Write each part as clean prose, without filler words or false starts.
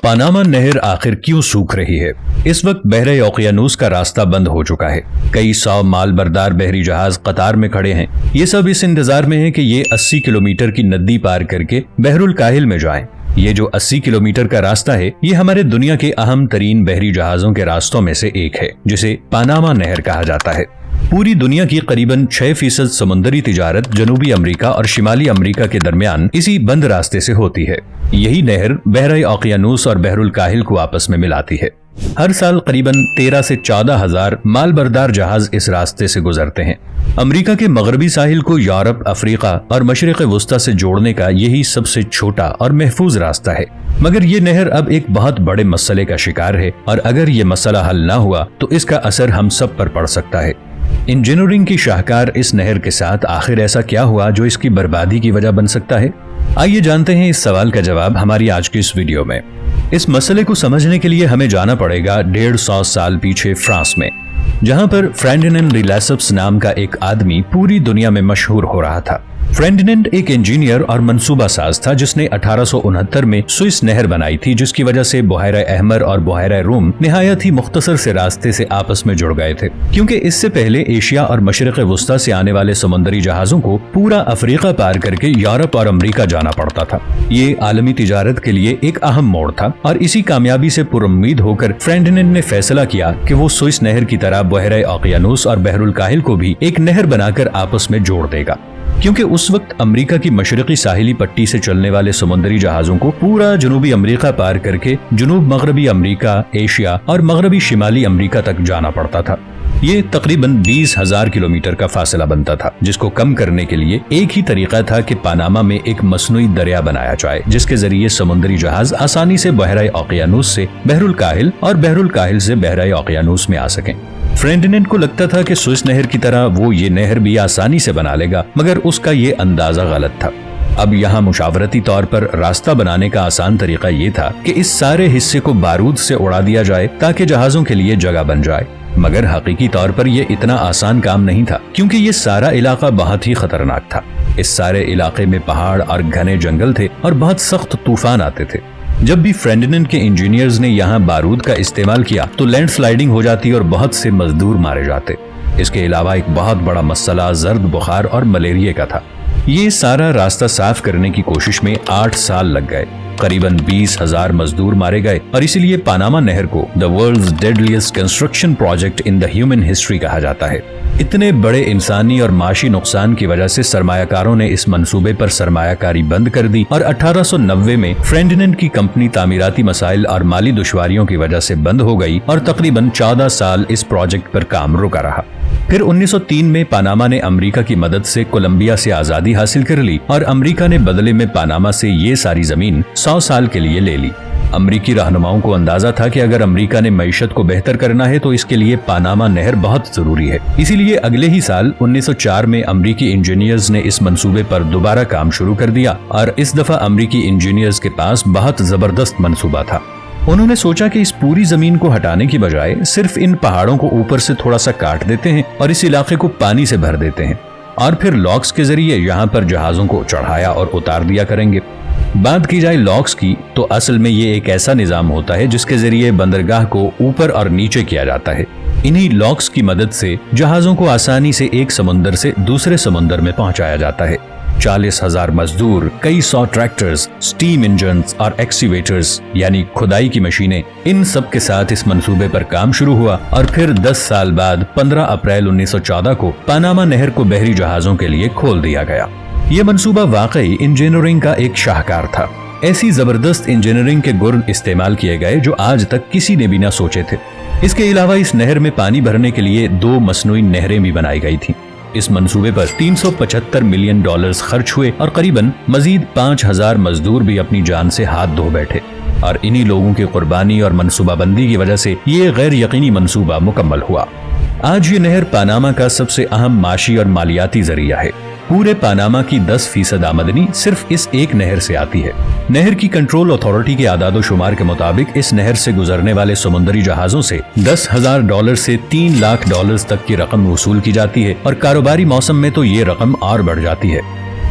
Panama نہر آخر کیوں سوکھ رہی ہے؟ اس وقت بحر اوقیانوس کا راستہ بند ہو چکا ہے۔ کئی 100 مال بردار بحری جہاز قطار میں کھڑے ہیں۔ یہ سب اس انتظار میں ہیں کہ یہ 80 کلومیٹر کی ندی پار کر کے بحر الکاہل میں جائیں۔ یہ جو 80 کلومیٹر کا راستہ ہے، یہ ہمارے دنیا کے اہم ترین بحری جہازوں کے راستوں میں سے ایک ہے، جسے پاناما نہر کہا جاتا ہے۔ پوری دنیا کی قریباً 6% سمندری تجارت جنوبی امریکہ اور شمالی امریکہ کے درمیان اسی بند راستے سے ہوتی ہے۔ یہی نہر بحر اوقیانوس اور بحر الکاہل کو آپس میں ملاتی ہے۔ ہر سال قریباً 13 سے 14 ہزار مال بردار جہاز اس راستے سے گزرتے ہیں۔ امریکہ کے مغربی ساحل کو یورپ، افریقہ اور مشرق وسطی سے جوڑنے کا یہی سب سے چھوٹا اور محفوظ راستہ ہے۔ مگر یہ نہر اب ایک بہت بڑے مسئلے کا شکار ہے، اور اگر یہ مسئلہ حل نہ ہوا تو اس کا اثر ہم سب پر پڑ سکتا ہے۔ انجینئرنگ کی شاہکار اس نہر کے ساتھ آخر ایسا کیا ہوا جو اس کی بربادی کی وجہ بن سکتا ہے؟ آئیے جانتے ہیں اس سوال کا جواب ہماری آج کی اس ویڈیو میں۔ اس مسئلے کو سمجھنے کے لیے ہمیں جانا پڑے گا 150 سال پیچھے فرانس میں، جہاں پر فرینڈینڈ ریلیسپس نام کا ایک آدمی پوری دنیا میں مشہور ہو رہا تھا۔ فرینڈینڈ ایک انجینئر اور منصوبہ ساز تھا جس نے 1869 میں سوئس نہر بنائی تھی، جس کی وجہ سے بحیرہ احمر اور بحیرہ روم نہایت ہی مختصر سے راستے سے آپس میں جڑ گئے تھے، کیونکہ اس سے پہلے ایشیا اور مشرق وسطی سے آنے والے سمندری جہازوں کو پورا افریقہ پار کر کے یورپ اور امریکہ جانا پڑتا تھا۔ یہ عالمی تجارت کے لیے ایک اہم موڑ تھا، اور اسی کامیابی سے پر امید ہو کر فرینڈینڈ نے فیصلہ کیا کہ وہ سوئس نہر کی طرح بحیرہ اوقیانوس اور بحر الکاہل کو بھی ایک نہر بنا کر آپس میں جوڑ دے گا، کیونکہ اس وقت امریکہ کی مشرقی ساحلی پٹی سے چلنے والے سمندری جہازوں کو پورا جنوبی امریکہ پار کر کے جنوب مغربی امریکہ، ایشیا اور مغربی شمالی امریکہ تک جانا پڑتا تھا۔ یہ تقریباً 20,000 کلومیٹر کا فاصلہ بنتا تھا، جس کو کم کرنے کے لیے ایک ہی طریقہ تھا کہ پاناما میں ایک مصنوعی دریا بنایا جائے، جس کے ذریعے سمندری جہاز آسانی سے بحیرہ اوقیانوس سے بحر الکاہل اور بحر الکاہل سے بحیرہ اوقیانوس میں آ سکیں۔ فرینڈینڈ کو لگتا تھا کہ سوئس نہر کی طرح وہ یہ نہر بھی آسانی سے بنا لے گا، مگر اس کا یہ اندازہ غلط تھا۔ اب یہاں مشاورتی طور پر راستہ بنانے کا آسان طریقہ یہ تھا کہ اس سارے حصے کو بارود سے اڑا دیا جائے تاکہ جہازوں کے لیے جگہ بن جائے، مگر حقیقی طور پر یہ اتنا آسان کام نہیں تھا، کیونکہ یہ سارا علاقہ بہت ہی خطرناک تھا۔ اس سارے علاقے میں پہاڑ اور گھنے جنگل تھے اور بہت سخت طوفان آتے تھے۔ جب بھی فرینڈینڈ کے انجینئرز نے یہاں بارود کا استعمال کیا تو لینڈ سلائیڈنگ ہو جاتی اور بہت سے مزدور مارے جاتے۔ اس کے علاوہ ایک بہت بڑا مسئلہ زرد بخار اور ملیریا کا تھا۔ یہ سارا راستہ صاف کرنے کی کوشش میں 8 سال لگ گئے، قریباً 20,000 مزدور مارے گئے، اور اسی لیے پاناما نہر کو The World's Deadliest Construction Project in the Human History کہا جاتا ہے۔ اتنے بڑے انسانی اور معاشی نقصان کی وجہ سے سرمایہ کاروں نے اس منصوبے پر سرمایہ کاری بند کر دی، اور 1890 میں فرینڈینڈ کی کمپنی تعمیراتی مسائل اور مالی دشواریوں کی وجہ سے بند ہو گئی، اور تقریباً 14 سال اس پروجیکٹ پر کام رکا رہا۔ پھر 1903 میں پاناما نے امریکہ کی مدد سے کولمبیا سے آزادی حاصل کر لی، اور امریکہ نے بدلے میں پاناما سے یہ ساری زمین 100 سال کے لیے لے لی۔ امریکی رہنماؤں کو اندازہ تھا کہ اگر امریکہ نے معیشت کو بہتر کرنا ہے تو اس کے لیے پاناما نہر بہت ضروری ہے۔ اسی لیے اگلے ہی سال 1904 میں امریکی انجینئرز نے اس منصوبے پر دوبارہ کام شروع کر دیا، اور اس دفعہ امریکی انجینئرز کے پاس بہت زبردست منصوبہ تھا۔ انہوں نے سوچا کہ اس پوری زمین کو ہٹانے کی بجائے صرف ان پہاڑوں کو اوپر سے تھوڑا سا کاٹ دیتے ہیں اور اس علاقے کو پانی سے بھر دیتے ہیں، اور پھر لاکس کے ذریعے یہاں پر جہازوں کو چڑھایا اور اتار دیا کریں گے۔ بات کی جائے لاکس کی تو اصل میں یہ ایک ایسا نظام ہوتا ہے جس کے ذریعے بندرگاہ کو اوپر اور نیچے کیا جاتا ہے۔ انہی لاکس کی مدد سے جہازوں کو آسانی سے ایک سمندر سے دوسرے سمندر میں پہنچایا جاتا ہے۔ 40,000 مزدور، کئی 100 ٹریکٹرز، سٹیم انجنز اور ایکسیویٹرز یعنی کھدائی کی مشینیں، ان سب کے ساتھ اس منصوبے پر کام شروع ہوا، اور پھر 10 سال بعد 15 اپریل 1914 کو پاناما نہر کو بحری جہازوں کے لیے کھول دیا گیا۔ یہ منصوبہ واقعی انجینئرنگ کا ایک شاہکار تھا۔ ایسی زبردست انجینئرنگ کے گر استعمال کیے گئے جو آج تک کسی نے بھی نہ سوچے تھے۔ اس کے علاوہ اس نہر میں پانی بھرنے کے لیے 2 مصنوعی نہریں بھی بنائی گئی تھیں۔ اس منصوبے پر $375 ملین خرچ ہوئے، اور قریباً مزید 5,000 مزدور بھی اپنی جان سے ہاتھ دھو بیٹھے، اور انہی لوگوں کی قربانی اور منصوبہ بندی کی وجہ سے یہ غیر یقینی منصوبہ مکمل ہوا۔ آج یہ نہر پاناما کا سب سے اہم معاشی اور مالیاتی ذریعہ ہے۔ پورے پاناما کی 10% آمدنی صرف اس ایک نہر سے آتی ہے۔ نہر کی کنٹرول اتھارٹی کے اعداد و شمار کے مطابق اس نہر سے گزرنے والے سمندری جہازوں سے $10,000 سے $3 لاکھ تک کی رقم وصول کی جاتی ہے، اور کاروباری موسم میں تو یہ رقم اور بڑھ جاتی ہے۔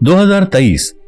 2023